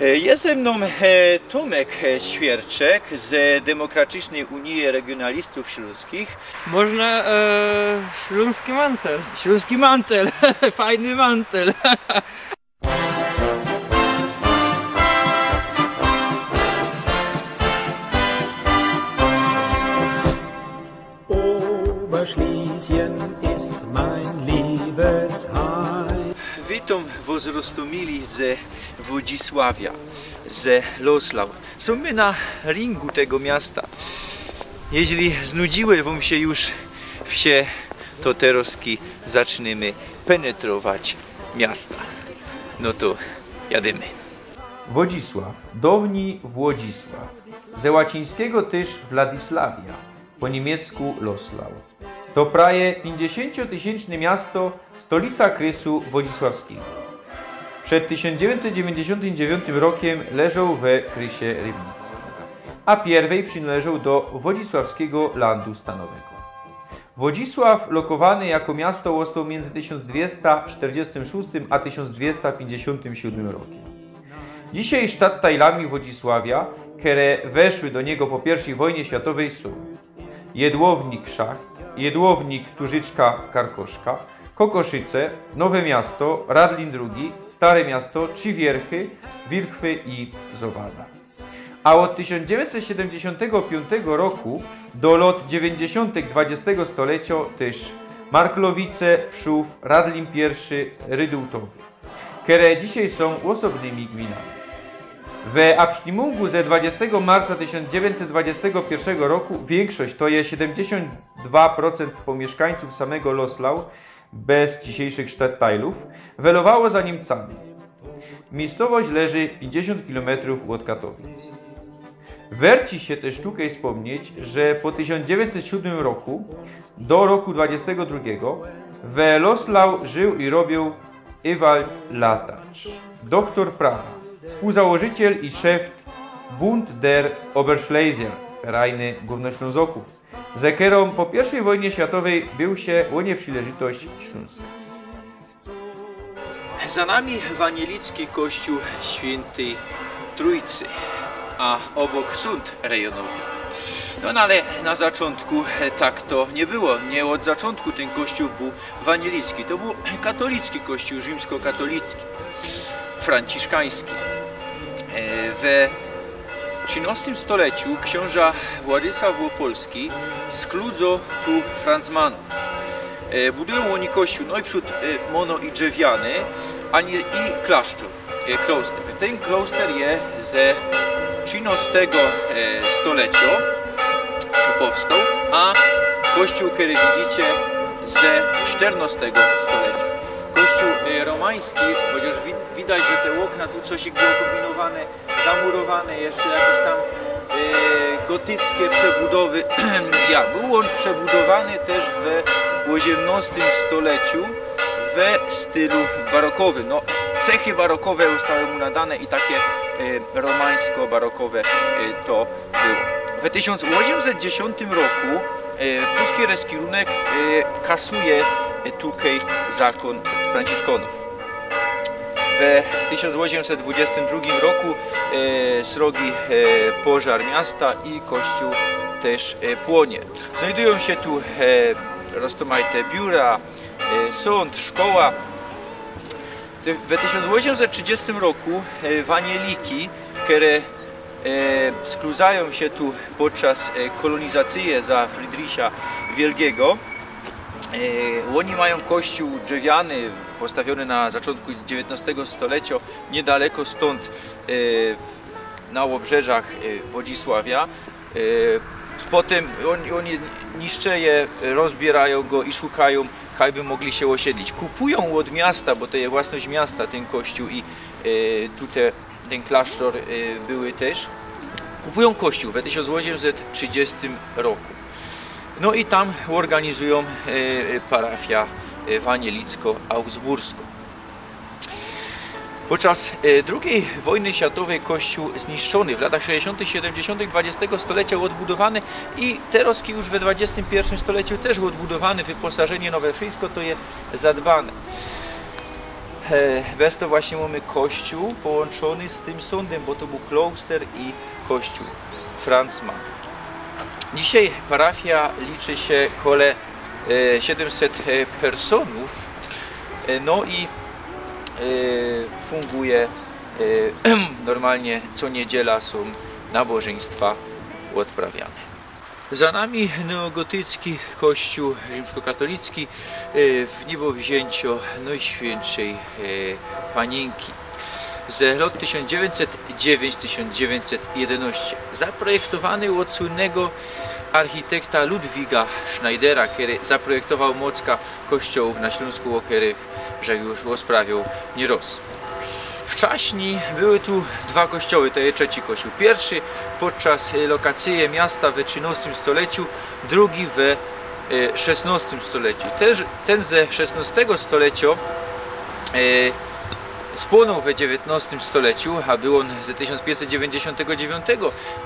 Jest ze mną Tomek Świerczek z Demokratycznej Unii Regionalistów Śląskich. Można śląski mantel. Śląski mantel, fajny mantel. Oberschlesien ist mein Liebesheim. Witam was roztomili ze Wodzisławia, ze Loslau. Są my na ringu tego miasta. Jeśli znudziły wam się już wsie, to teraz zaczniemy penetrować miasta. No to jadymy. Wodzisław, dawni Włodzisław, ze łacińskiego też Władysławia, po niemiecku Loslau. To prawie 50-tysięczne miasto, stolica Krysu Wodzisławskiego. Przed 1999 rokiem leżał we Krysie Rybnickim, a pierwej przynależał do Wodzisławskiego Landu Stanowego. Wodzisław lokowany jako miasto został między 1246 a 1257 rokiem. Dzisiaj sztattajlami Wodzisławia, które weszły do niego po I wojnie światowej są Jedłownik Szacht, Jedłownik Tużyczka Karkoszka, Kokoszyce, Nowe Miasto, Radlin II, Stare Miasto, Trzywierchy, Wilchwy i Zowada. A od 1975 roku do lat 90. XX stulecia też Marklowice, Przów, Radlin I, Rydułtowy, które dzisiaj są osobnymi gminami. W absztimungu ze 20 marca 1921 roku większość, to jest 72% po mieszkańców samego Loslau, bez dzisiejszych sztattajlów, welowało za Niemcami. Miejscowość leży 50 km od Katowic. Werci się też sztukę wspomnieć, że po 1907 roku do roku 22 w Loslau żył i robił Ewald Latacz, doktor prawa, współzałożyciel i szef Bund der Oberschleser, Ferajny Górnoślązoków, z którą po I wojnie światowej był się o nieprzylejrzystość Śląska. Za nami wanielicki kościół Świętej Trójcy, a obok sąd rejonowy. No ale na zaczątku tak to nie było. Nie od zaczątku ten kościół był wanielicki. To był katolicki kościół, rzymskokatolicki, franciszkański. W XIII stuleciu książę Władysław Opolski skludzo tu Francmanów. Budują oni kościół najprzód mono i drzewiany, a nie i klasztor, kloster. Ten kloster jest ze XIII stulecia tu powstał, a kościół, który widzicie, ze XIV stulecia. Kościół romański, chociaż widać, że te okna tu coś było kombinowane, zamurowane, jeszcze jakieś tam gotyckie przebudowy. Był on przebudowany też w XVIII stuleciu w stylu barokowym. No, cechy barokowe zostały mu nadane i takie romańsko-barokowe to było. W 1810 roku pruski reskirunek kasuje tutaj zakon Franciszkonów. W 1822 roku srogi pożar miasta i kościół też płonie. Znajdują się tu rozmaite biura, sąd, szkoła. W 1830 roku wanieliki, które skluzają się tu podczas kolonizacji za Friedricha Wielkiego, oni mają kościół drzewiany postawiony na zaczątku XIX stulecia, niedaleko stąd na obrzeżach Wodzisławia. Potem oni niszczą je, rozbierają go i szukają, jakby mogli się osiedlić. Kupują od miasta, bo to jest własność miasta, ten kościół i tutaj ten klasztor były też. Kupują kościół w 1830 roku. No i tam organizują parafia wanielicko-augsburską. Podczas II wojny światowej kościół zniszczony, w latach 60., 70. XX stulecia odbudowany i teraz już w XXI stuleciu też odbudowany, wyposażenie nowe, wszystko to jest zadbane. bez to właśnie mamy kościół połączony z tym sądem, bo to był kloster i kościół Franz Mann. Dzisiaj parafia liczy się około 700 personów, no i funguje normalnie, co niedziela są nabożeństwa odprawiane. Za nami neogotycki kościół rzymskokatolicki w niebowzięciu Najświętszej Panienki z lat 1909-1911, zaprojektowany od słynnego architekta Ludwiga Schneidera, który zaprojektował mocka kościołów na Śląsku, o których że już rozprawiał nieraz. Wcześniej były tu dwa kościoły, to jest trzeci kościół. Pierwszy podczas lokacji miasta w XIII stuleciu, drugi w XVI stuleciu. Ten ze XVI stulecia spłonął w XIX stuleciu, a był on z 1599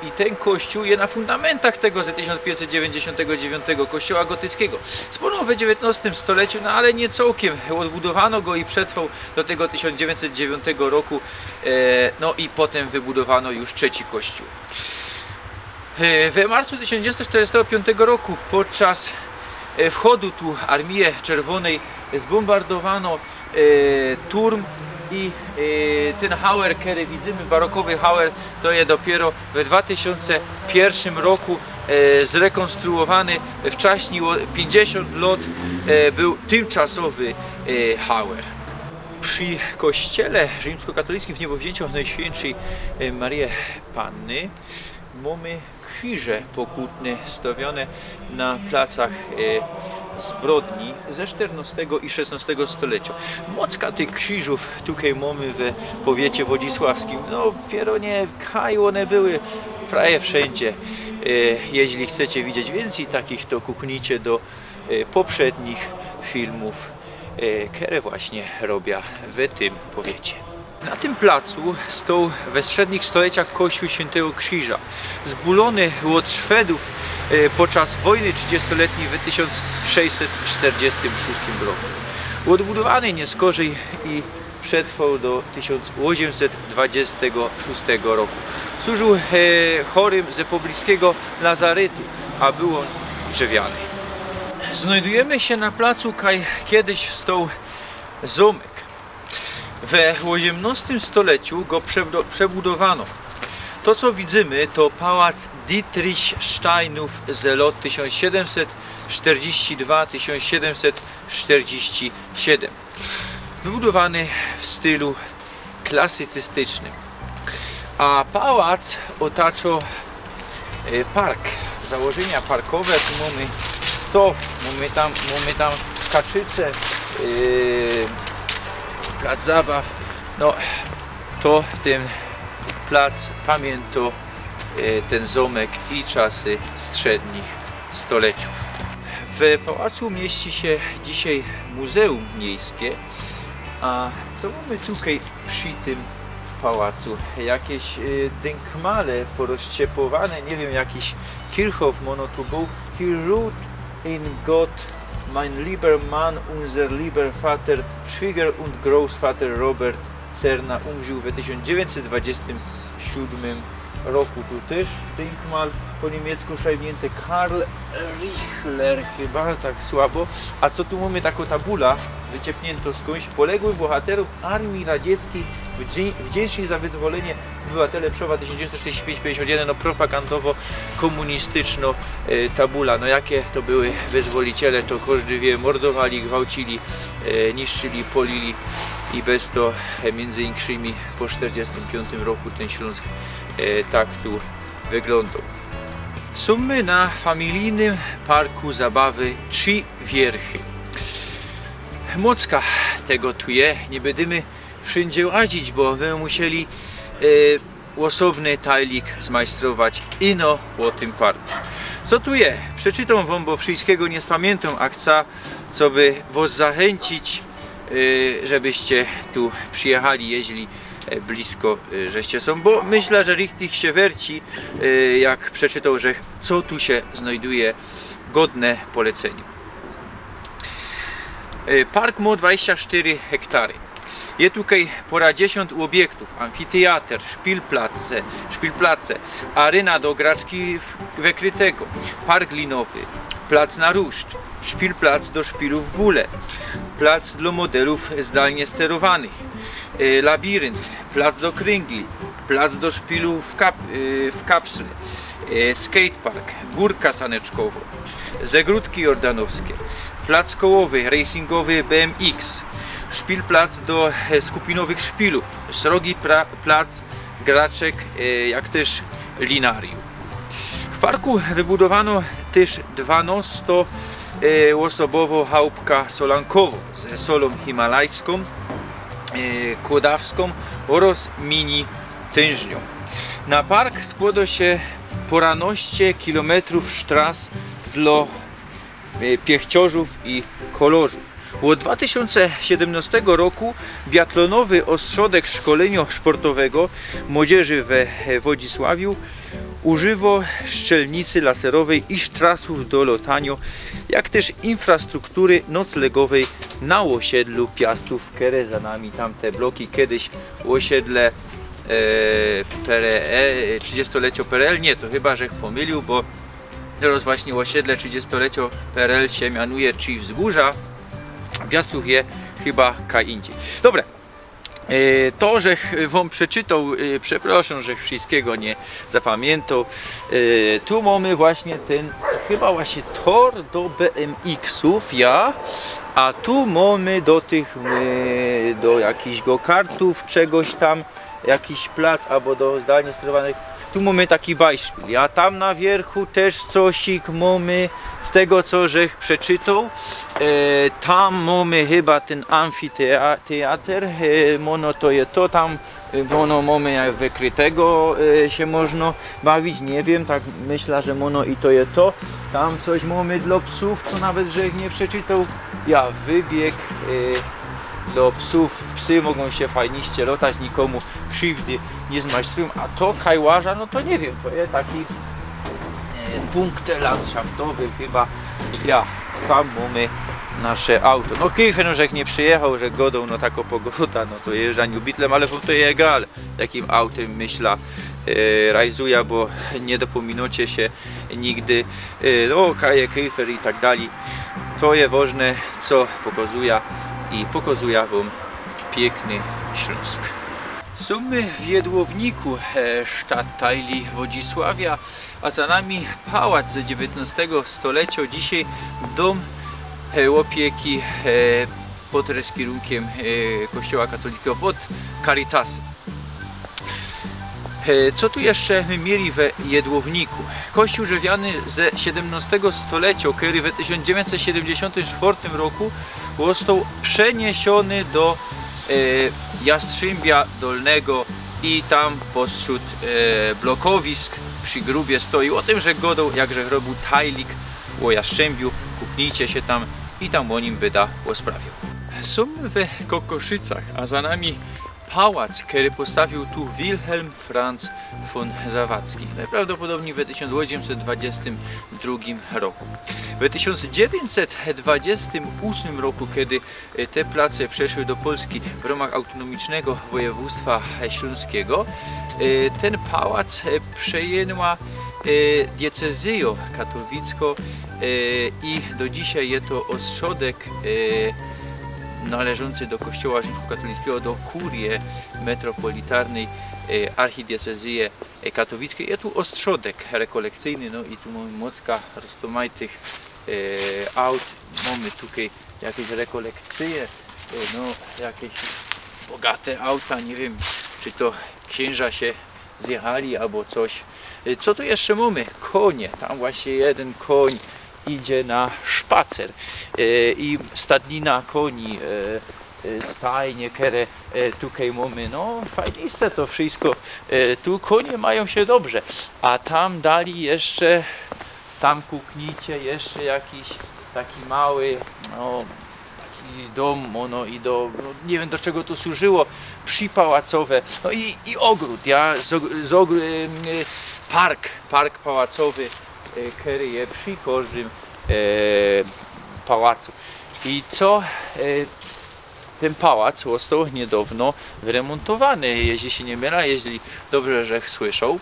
i ten kościół jest na fundamentach tego z 1599 kościoła gotyckiego. Spłonął w XIX stuleciu, no ale nie całkiem. Odbudowano go i przetrwał do tego 1909 roku, no i potem wybudowano już trzeci kościół. W marcu 1945 roku podczas wchodu tu Armii Czerwonej zbombardowano Turm i ten hauer, który widzimy, barokowy hauer, to jest dopiero w 2001 roku zrekonstruowany. Wcześniej 50 lat był tymczasowy hauer. Przy kościele rzymskokatolickim w niebowzięciu Najświętszej Maryi Panny mamy krzyże pokutne stawione na placach zbrodni ze XIV i XVI stulecia. Mocka tych krzyżów tutaj mamy w powiecie wodzisławskim. No, pieronie, kaj one były prawie wszędzie. Jeśli chcecie widzieć więcej takich, to kuknijcie do poprzednich filmów, które właśnie robię w tym powiecie. Na tym placu stał we średnich stuleciach kościół Świętego Krzyża, zbulony od Szwedów podczas wojny 30-letniej w 1646 roku. Odbudowany nie skorzej i przetrwał do 1826 roku. Służył chorym z pobliskiego lazaretu, a był on drzewiany. Znajdujemy się na placu, kaj kiedyś stał zamek. W XVIII stuleciu go przebudowano. To, co widzimy, to pałac Dietrichsteinów z lat 1742-1747, wybudowany w stylu klasycystycznym. A pałac otacza park, założenia parkowe. Tu mamy stow, mamy tam kaczyce, plac zabaw. No, to ten plac pamięta ten zamek i czasy średnich stuleciów. W pałacu mieści się dzisiaj Muzeum Miejskie. A co mamy tutaj przy tym pałacu? Jakieś denkmale porozciepowane, nie wiem, jakiś Kirchhof mono tu był. Hier ruht in Gott mein lieber Mann, unser lieber Vater, Schwieger und Großvater Robert Cerna umrzył w 1927 roku. Tu też denkmal po niemiecku szajbnięte Karl Richler, chyba tak słabo. A co tu mamy? Taką tabula wyciepnięto skądś. Poległych bohaterów Armii Radzieckiej wdzięczni za wyzwolenie obywatele Przowa 1945-51, no propagandowo-komunistyczno tabula. No jakie to były wyzwoliciele, to każdy wie, mordowali, gwałcili, niszczyli, polili i bez to między innymi po 1945 roku ten Śląsk tak tu wyglądał. Są my na familijnym parku zabawy Trzy Wierchy. Mocka tego tu je, nie będziemy wszędzie łazić, bo będziemy musieli osobny tajlik zmajstrować ino o tym parku. Co tu je? Przeczytam wam, bo wszystkiego nie spamiętam, a chcę, co by was zachęcić, żebyście tu przyjechali, jeśli blisko żeście są, bo myślę, że ich się werci, jak przeczytał, że co tu się znajduje godne polecenia. Park ma 24 hektary. Jest tutaj pora 10 obiektów, amfiteatr, szpilplace, arena do graczki wykrytego, park linowy, plac na ruszcz, szpilplac do szpilów w bóle, plac dla modelów zdalnie sterowanych, labirynt, plac do kręgli, plac do szpilu w kapsle, skatepark, górka saneczkowa, zagródki jordanowskie, plac kołowy, racingowy BMX, szpilplac do skupinowych szpilów, szeroki plac graczek, jak też linarium. W parku wybudowano też 12-osobową chałupkę solankową ze solą himalajską, kłodawską oraz mini tężnią. Na park składa się poranoście kilometrów tras dla piechciorzów i kolorzów. Od 2017 roku biatlonowy ośrodek szkolenia sportowego młodzieży we Wodzisławiu używa szczelnicy laserowej i trasów do lotania, jak też infrastruktury noclegowej na osiedlu Piastów. Kere za nami tamte bloki, kiedyś osiedle 30-lecia PRL, nie, to chyba żech pomylił, bo teraz właśnie osiedle 30-lecia PRL się mianuje czy wzgórza, Piastów je chyba indziej. Dobra, to, że wam przeczytał, przepraszam, że wszystkiego nie zapamiętał. Tu mamy właśnie ten, chyba właśnie tor do BMX-ów, a tu mamy do tych, do jakichś go-kartów, czegoś tam, jakiś plac, albo do zdalnie sterowanych. Tu mamy taki beispiel, a tam na wierchu też cosik mamy z tego, co żech przeczytał. Tam mamy chyba ten amfiteatr, mono to jest to, tam mono mamy jak wykrytego się można bawić, nie wiem, tak myślę, że mono i to jest to. Tam coś mamy dla psów, co nawet żech nie przeczytał. Wybieg dla psów, psy mogą się fajniście lotać, nikomu krzywdy nie zmajstrują, a to kajłaża, no to nie wiem, to jest taki punkt landschaftowy chyba, tam mamy nasze auto. No Kiefer, że nie przyjechał, że godą, no taka pogoda, no to jeżdżaniu bitlem, ale to jest egal, jakim autem myśla rajzuje, bo nie dopominacie się nigdy, no kaje, Kiefer i tak dalej. To jest ważne, co pokazuje i pokazuje wam piękny Śląsk. Są w Jedłowniku, sztattajli Wodzisławia, a za nami pałac ze XIX stulecia. Dzisiaj dom opieki pod kierunkiem Kościoła katolickiego, pod Caritasem. Co tu jeszcze my mieli w Jedłowniku? Kościół drzewiany ze XVII stulecia, który w 1974 roku został przeniesiony do Jastrzębia Dolnego i tam pośród blokowisk przy grubie stoi. O tym, że godą, jakże robił tajlik o Jastrzębiu, kupnijcie się tam i tam o nim wyda o sprawie. Są w Kokoszycach, a za nami pałac, który postawił tu Wilhelm Franz von Zawadzki, najprawdopodobniej w 1822 roku. W 1928 roku, kiedy te place przeszły do Polski w ramach autonomicznego województwa śląskiego, ten pałac przejęła diecezja katowicka i do dzisiaj jest to ośrodek należący do Kościoła rzymskokatolickiego, do kurii metropolitarnej archidiecezji katowickiej. Jest tu ośrodek rekolekcyjny, no i tu mamy mocka roztomajtych aut, mamy tutaj jakieś rekolekcje, no jakieś bogate auta, nie wiem, czy to księża się zjechali albo coś. Co tu jeszcze mamy? Konie, tam właśnie jeden koń idzie na szpacer i stadnina koni, stajnie, które tutaj mamy, no fajniste to wszystko, tu konie mają się dobrze, a tam dali jeszcze, tam kuknijcie jeszcze jakiś taki mały, no taki dom, no i do, no, nie wiem do czego to służyło, przypałacowe, no i ogród, park pałacowy, który jest przy każdym pałacu. I co ten pałac został niedawno wyremontowany, jeśli się nie mylę, jeśli dobrze że słyszał.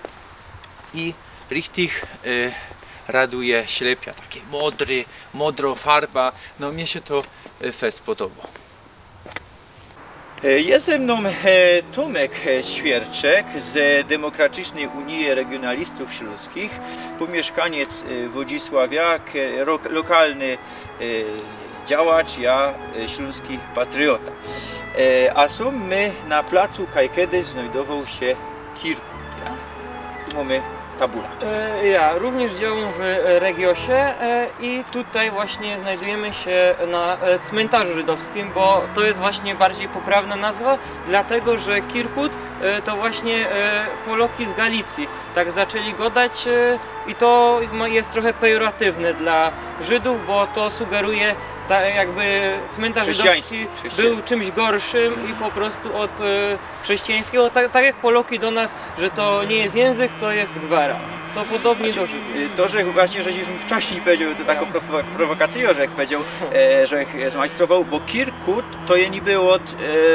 I richtig raduje ślepia, takie modro farba, no mnie się to fest podoba. Jest ze mną Tomek Świerczek z Demokratycznej Unii Regionalistów Śląskich, pomieszkaniec Wodzisławia, lokalny działacz, ja śląski patriota. A są my na placu, kaj kiedyś znajdował się Kirkut. Tu mamy tabula. Ja również działam w Regiosie i tutaj właśnie znajdujemy się na cmentarzu żydowskim, bo to jest właśnie bardziej poprawna nazwa, dlatego że Kirkut to właśnie Poloki z Galicji. Tak zaczęli go dać i to jest trochę pejoratywne dla Żydów, bo to sugeruje jakby cmentarz żydowski był czymś gorszym i po prostu od chrześcijańskiego, tak jak Poloki do nas, że to nie jest język, to jest gwara. To podobnie do Żydów. To, że właśnie żeś już wcześniej powiedział, to taką prowokację, że jak powiedział, że zmajstrował, bo Kirkut to je niby od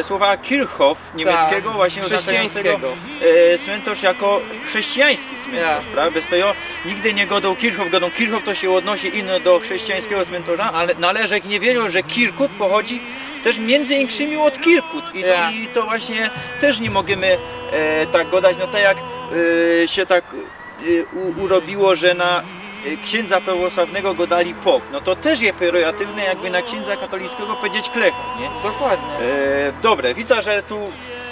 słowa Kirchhof niemieckiego, właśnie oznaczającego cmentarz jako chrześcijański cmentarz, prawda? Bez tego nigdy nie godał Kirchhof, Kirchhof to się odnosi inno do chrześcijańskiego cmentarza, ale należek nie wiedział, że Kirkut pochodzi też między innymi od Kirkut i to właśnie też nie możemy tak godać, no tak jak się tak urobiło, że na księdza prawosławnego go dali pop, no to też jest pejoratywne, jakby na księdza katolickiego powiedzieć klecha, nie? Dokładnie. Dobre, widzę, że tu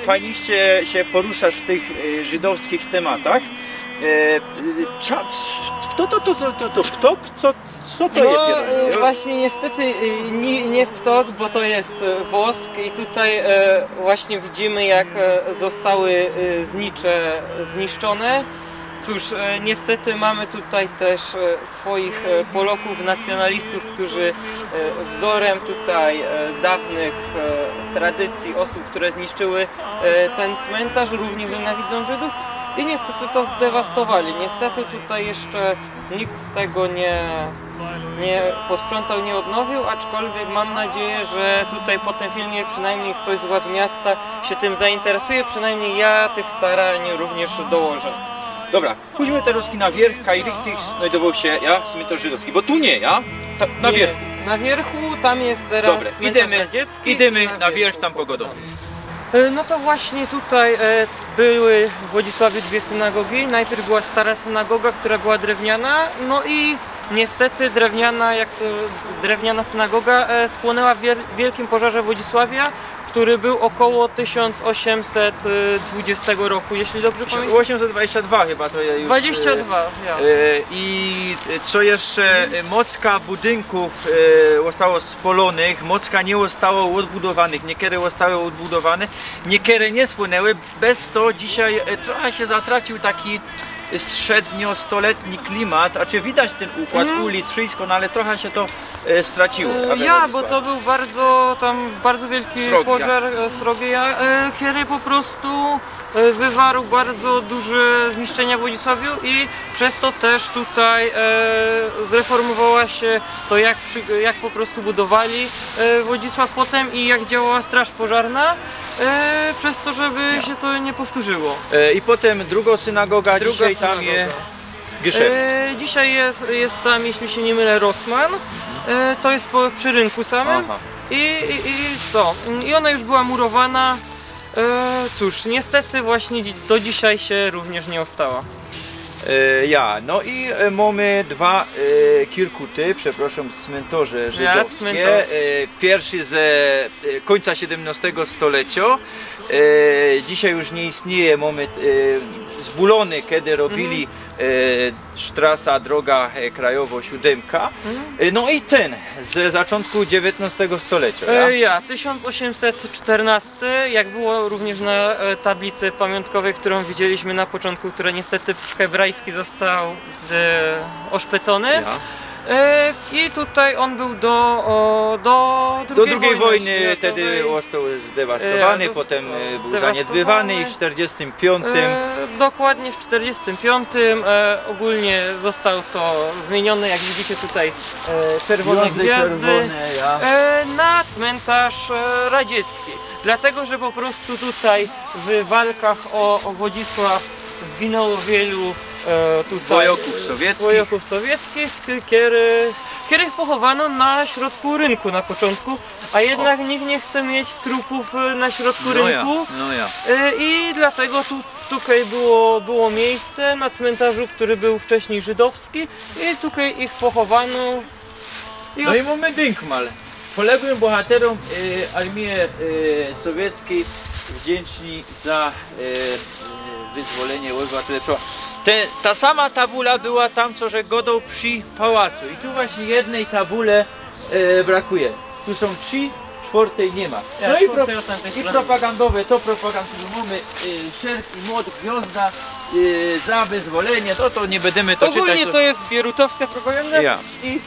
fajniście się poruszasz w tych żydowskich tematach. Co to jest? Właśnie niestety nie wtok, bo to jest wosk i tutaj właśnie widzimy, jak zostały znicze zniszczone. Cóż, niestety mamy tutaj też swoich Polaków, nacjonalistów, którzy wzorem tutaj dawnych tradycji osób, które zniszczyły ten cmentarz, również nienawidzą Żydów i niestety to zdewastowali. Niestety tutaj jeszcze nikt tego nie posprzątał, nie odnowił, aczkolwiek mam nadzieję, że tutaj po tym filmie przynajmniej ktoś z władz miasta się tym zainteresuje, przynajmniej ja tych starań również dołożę. Dobra, pójdźmy teraz na wierch, kaj richtig znajdował się cmentarz żydowski, bo tu nie, na wierchu. Na wierchu, tam jest teraz Dobre, cmentarz radziecki. idziemy na wierch, tam pogodą. No to właśnie tutaj były w Wodzisławiu dwie synagogi. Najpierw była stara synagoga, która była drewniana, no i niestety drewniana synagoga spłonęła w wielkim pożarze Wodzisławia, który był około 1820 roku, jeśli dobrze pamiętam. 1822 chyba to jest już. 22, ja. I co jeszcze, mocka budynków zostało spalonych, mocka nie zostało odbudowanych, niektóre zostały odbudowane, niektóre nie spłynęły. Bez to dzisiaj trochę się zatracił taki średniostoletni klimat, a czy widać ten układ ulic, wszystko, no ale trochę się to straciło. Bo to był bardzo wielki pożar Srogieja, który po prostu wywarł bardzo duże zniszczenia w Wodzisławiu i przez to też tutaj zreformowała się to, jak po prostu budowali Wodzisław potem i jak działała straż pożarna, przez to, żeby się to nie powtórzyło. I potem druga synagoga, dzisiaj tam jest Geschäft. Dzisiaj jest tam, jeśli się nie mylę, Rossmann, to jest przy rynku samym. I co? I ona już była murowana. Cóż, niestety właśnie do dzisiaj się również nie ostała. No i mamy dwa Kirkuty, przepraszam, cmentarze żydowskie. Pierwszy z końca XVII stulecia. Dzisiaj już nie istnieje, mamy zbulony, kiedy robili trasa, droga krajowa 7. No i ten z zaczątku XIX stulecia. 1814, jak było również na tablicy pamiątkowej, którą widzieliśmy na początku, która niestety w hebrajski został oszpecony. I tutaj on był do drugiej wojny światowej. wtedy został zdewastowany, Został potem był zdewastowany. zaniedbywany i w 1945 dokładnie w 45 ogólnie został to zmienione, jak widzicie tutaj czerwone gwiazdy na cmentarz radziecki. Dlatego, że po prostu tutaj w walkach o Wodzisław zginęło wielu wojowków sowieckich, których pochowano na środku rynku na początku, a jednak nikt nie chce mieć trupów na środku rynku. I dlatego tutaj było miejsce na cmentarzu, który był wcześniej żydowski i tutaj ich pochowano. No i mamy Dynkmal. Poległym bohaterom armii sowieckiej wdzięczni za wyzwolenie Łodzi. Ta sama tabula była tam, co że godą przy pałacu. I tu właśnie jednej tabule brakuje. Tu są 3, 4 nie ma. No i propagandowe, to propagandowe mamy sierp i młot, gwiazda za wyzwolenie, to nie będziemy to czytać. Ogólnie to jest bierutowska propaganda i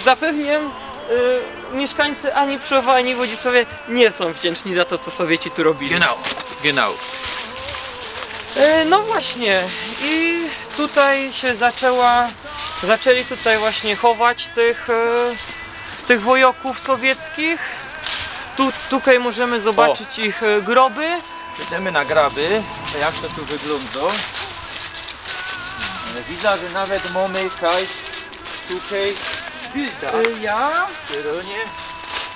zapewniam, mieszkańcy ani Przowa, ani Wodzisławia nie są wdzięczni za to, co Sowieci tu robili. Genau. No właśnie, i tutaj się zaczęli tutaj właśnie chować tych wojowków sowieckich. Tutaj możemy zobaczyć ich groby. Idziemy na graby, jak to tu wygląda. Widzę, że nawet mamy jakaś tutaj bilda.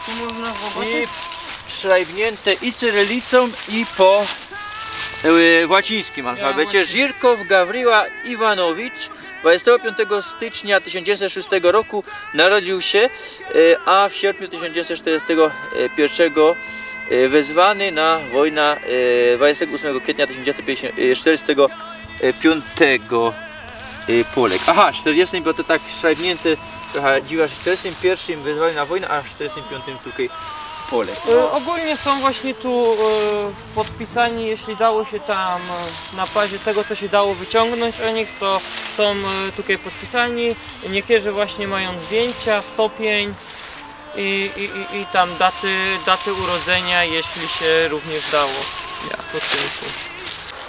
Tu można zobaczyć. I szlajbnięte i cyrylicą, i po łacińskim alfabecie. Żirkow Gawryła Iwanowicz 25 stycznia 1906 roku narodził się, a w sierpniu 1941 wezwany na wojnę 28 kwietnia 1945 Polek. Aha, 45 to tak szlajbnięte, trochę dziwa, że w 41 wezwany na wojnę, a w 45 tutaj Polek. Ogólnie są właśnie tu podpisani, jeśli dało się tam na bazie tego, co się dało wyciągnąć o nich, to są tutaj podpisani. Niektórzy właśnie mają zdjęcia, stopień i tam daty urodzenia, jeśli się również dało.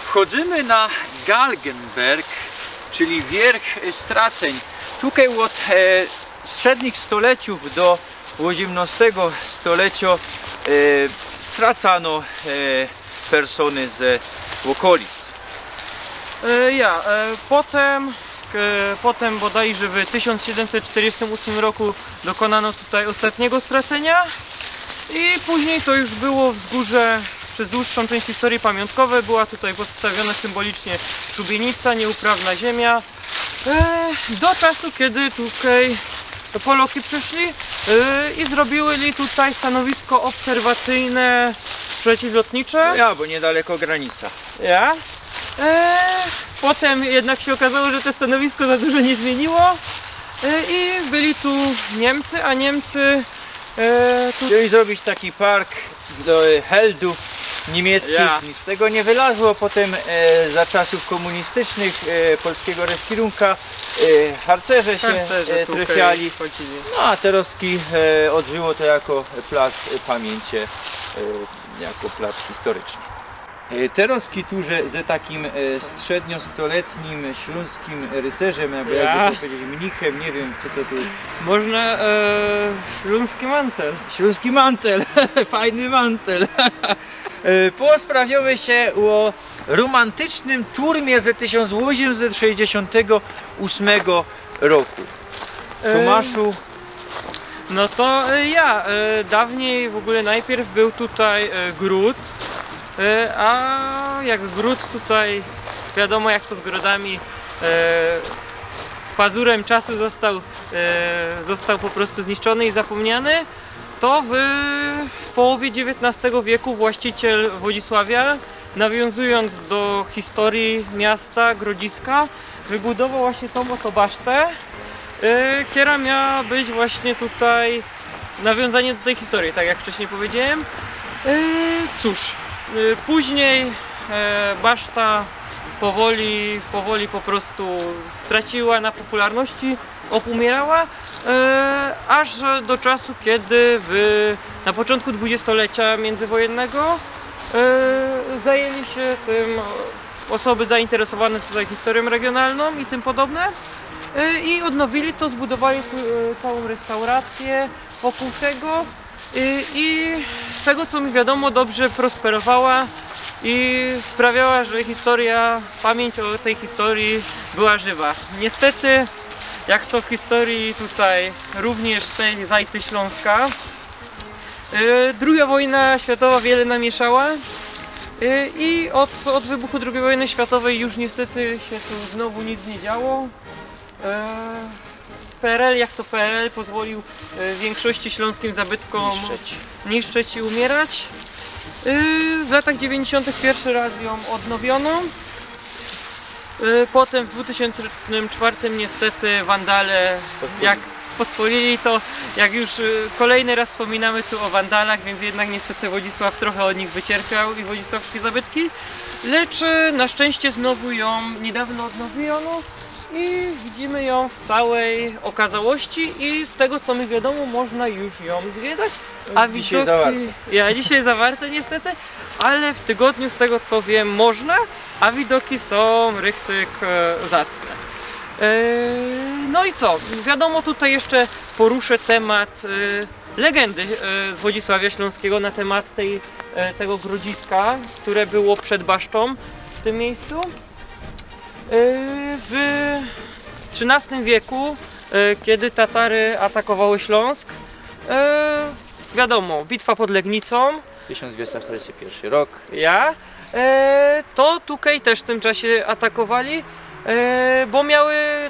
Wchodzimy na Galgenberg, czyli wierch straceń. Tutaj od średnich stoleciów do XVIII stulecia stracano persony z okolic. Potem bodajże w 1748 roku dokonano tutaj ostatniego stracenia i później to już było wzgórze przez dłuższą część historii pamiątkowe. Była tutaj postawiona symbolicznie szubienica, nieuprawna ziemia, do czasu, kiedy tutaj Poloki przyszli i zrobili tutaj stanowisko obserwacyjne przeciwlotnicze. Bo niedaleko granica. Potem jednak się okazało, że to stanowisko za dużo nie zmieniło i byli tu Niemcy, a Niemcy chcieli zrobić taki park do heldów niemieckich. Nic z tego nie wylazło. Potem za czasów komunistycznych polskiego Reskirunka harcerze się trafiali. No a Terowski odżyło to jako plac pamięci, jako plac historyczny. Terowski tu ze takim średniostoletnim śląskim rycerzem, jakby powiedzieć mnichem, nie wiem co to tu... Można śląski mantel. Śląski mantel, fajny mantel. Posprawiały się o romantycznym turmie z 1868 roku. Tomaszu? No to dawniej w ogóle najpierw był tutaj gród, a jak gród tutaj, wiadomo jak to z grodami, pazurem czasu został po prostu zniszczony i zapomniany, to w połowie XIX wieku właściciel Wodzisławia, nawiązując do historii miasta, Grodziska, wybudował właśnie tą oto basztę, która miała być właśnie tutaj nawiązanie do tej historii, tak jak wcześniej powiedziałem. Cóż, później baszta powoli po prostu straciła na popularności, opumierała, aż do czasu, kiedy na początku dwudziestolecia międzywojennego zajęli się tym osoby zainteresowane tutaj historią regionalną i tym podobne i odnowili to, zbudowali całą restaurację wokół tego i z tego co mi wiadomo dobrze prosperowała i sprawiała, że pamięć o tej historii była żywa. Niestety, jak to w historii tutaj również tej Zajty Śląska, II wojna światowa wiele namieszała i od wybuchu II wojny światowej już niestety się tu znowu nic nie działo. PRL, jak to PRL, pozwolił większości śląskim zabytkom niszczeć i umierać. W latach 90. pierwszy raz ją odnowiono. Potem w 2004 niestety wandale jak podpolili to, jak już kolejny raz wspominamy tu o wandalach, więc jednak niestety Wodzisław trochę od nich wycierpiał i wodzisławskie zabytki, lecz na szczęście znowu ją niedawno odnowiono i widzimy ją w całej okazałości i z tego co mi wiadomo można już ją zwiedzać, a dzisiaj zawarte. Dzisiaj zawarte niestety, ale w tygodniu z tego co wiem można, a widoki są rychtyk zacne. No i co? Wiadomo, tutaj jeszcze poruszę temat legendy z Wodzisławia Śląskiego na temat tego grodziska, które było przed basztą w tym miejscu. W XIII wieku, kiedy Tatary atakowały Śląsk, wiadomo, bitwa pod Legnicą, 1241 rok. to tutaj też w tym czasie atakowali, bo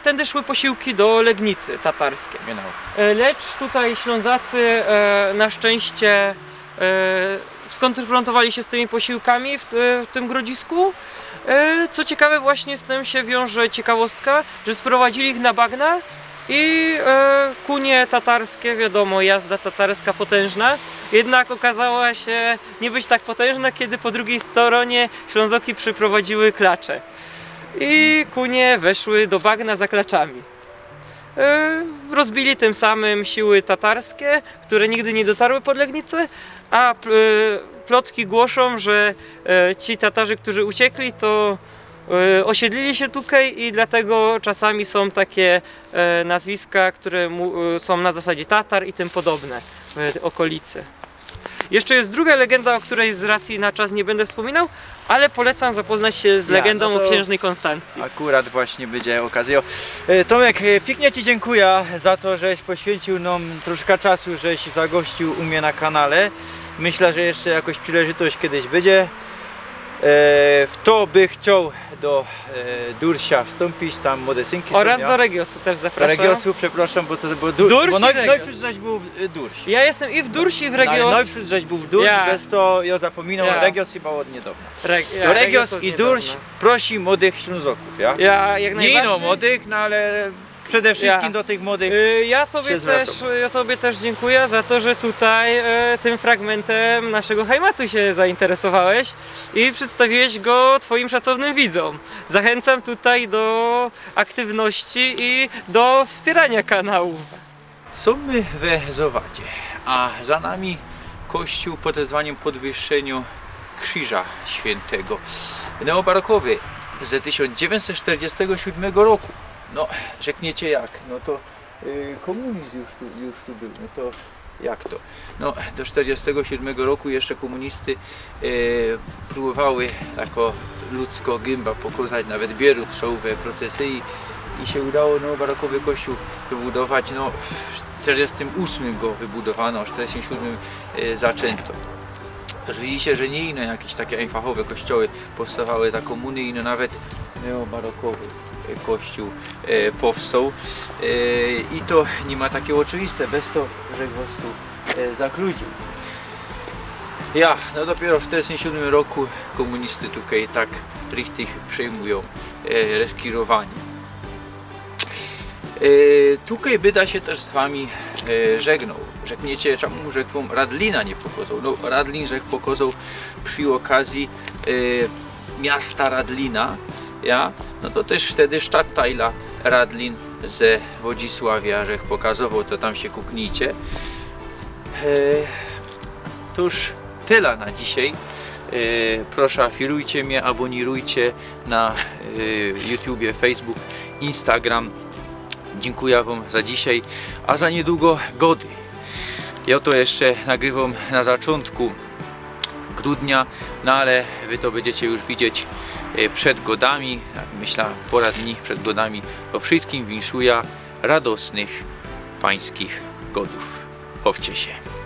tędy szły posiłki do Legnicy tatarskie. Lecz tutaj Ślązacy na szczęście skonfrontowali się z tymi posiłkami w tym grodzisku. Co ciekawe, właśnie z tym się wiąże ciekawostka, że sprowadzili ich na bagna i kunie tatarskie, wiadomo, jazda tatarska potężna, jednak okazała się nie być tak potężna, kiedy po drugiej stronie Ślązoki przyprowadziły klacze i kunie weszły do bagna za klaczami. Rozbili tym samym siły tatarskie, które nigdy nie dotarły pod Legnicę, a plotki głoszą, że ci Tatarzy, którzy uciekli, to osiedlili się tutaj i dlatego czasami są takie nazwiska, które są na zasadzie Tatar i tym podobne w okolicy. Jeszcze jest druga legenda, o której z racji na czas nie będę wspominał, ale polecam zapoznać się z legendą o księżnej Konstancji. Akurat właśnie będzie okazja. Tomek, pięknie Ci dziękuję za to, żeś poświęcił nam troszkę czasu, żeś zagościł u mnie na kanale. Myślę, że jeszcze jakoś przyleżytość kiedyś będzie. Kto by chciał do Dursia wstąpić, tam młode synki oraz są, do Regiosu też zapraszam. Do Regiosu, przepraszam, bo to było Durś bo i Regios. najpierw żeś był w Durś. Ja jestem i w Dursi, i w Regios. Najpierw żeś był w Durś, bez to ja zapominał, Regios chyba od niedawna. To Regios i Durś prosi młodych Ślązoków, ja jak nie ino młodych, no ale przede wszystkim do tych młodych. Ja tobie też dziękuję za to, że tutaj tym fragmentem naszego Heimatu się zainteresowałeś i przedstawiłeś go twoim szacownym widzom. Zachęcam tutaj do aktywności i do wspierania kanału. Są my we Zowadzie, a za nami kościół pod wezwaniem Podwyższeniu Krzyża Świętego, neobarokowy z 1947 roku. No, rzekniecie jak? No to komunizm już tu był, no to jak to? No, do 1947 roku jeszcze komunisty próbowały jako ludzko gęba pokazać nawet Bierut, Szołwę, procesy i się udało neobarokowy kościół wybudować. No, w 1948 go wybudowano, w 1947 zaczęto. Też widzicie, że nie inne jakieś takie fachowe kościoły powstawały za komuny, ino nawet neobarokowy kościół powstał i to nie ma takie oczywiste, bez to, że go tu zakludził. No dopiero w 1947 roku komunisty tutaj tak richtig przejmują reskirowani. Tutaj byda się też z wami żegnał. Rzekniecie, czemu że twą Radlina nie pokazał? No Radlin żech pokazał przy okazji miasta Radlina, ja, no to też wtedy Stadtteila Radlin ze Wodzisławia, że pokazował, to tam się kuknijcie. To już tyle na dzisiaj. Proszę afirujcie mnie, abonirujcie na YouTubie, Facebook, Instagram. Dziękuję Wam za dzisiaj, a za niedługo gody. Ja to jeszcze nagrywam na zaczątku grudnia, no ale Wy to będziecie już widzieć przed godami, myślę pora dni przed godami. To wszystkim winszuję radosnych pańskich godów. Chowcie się.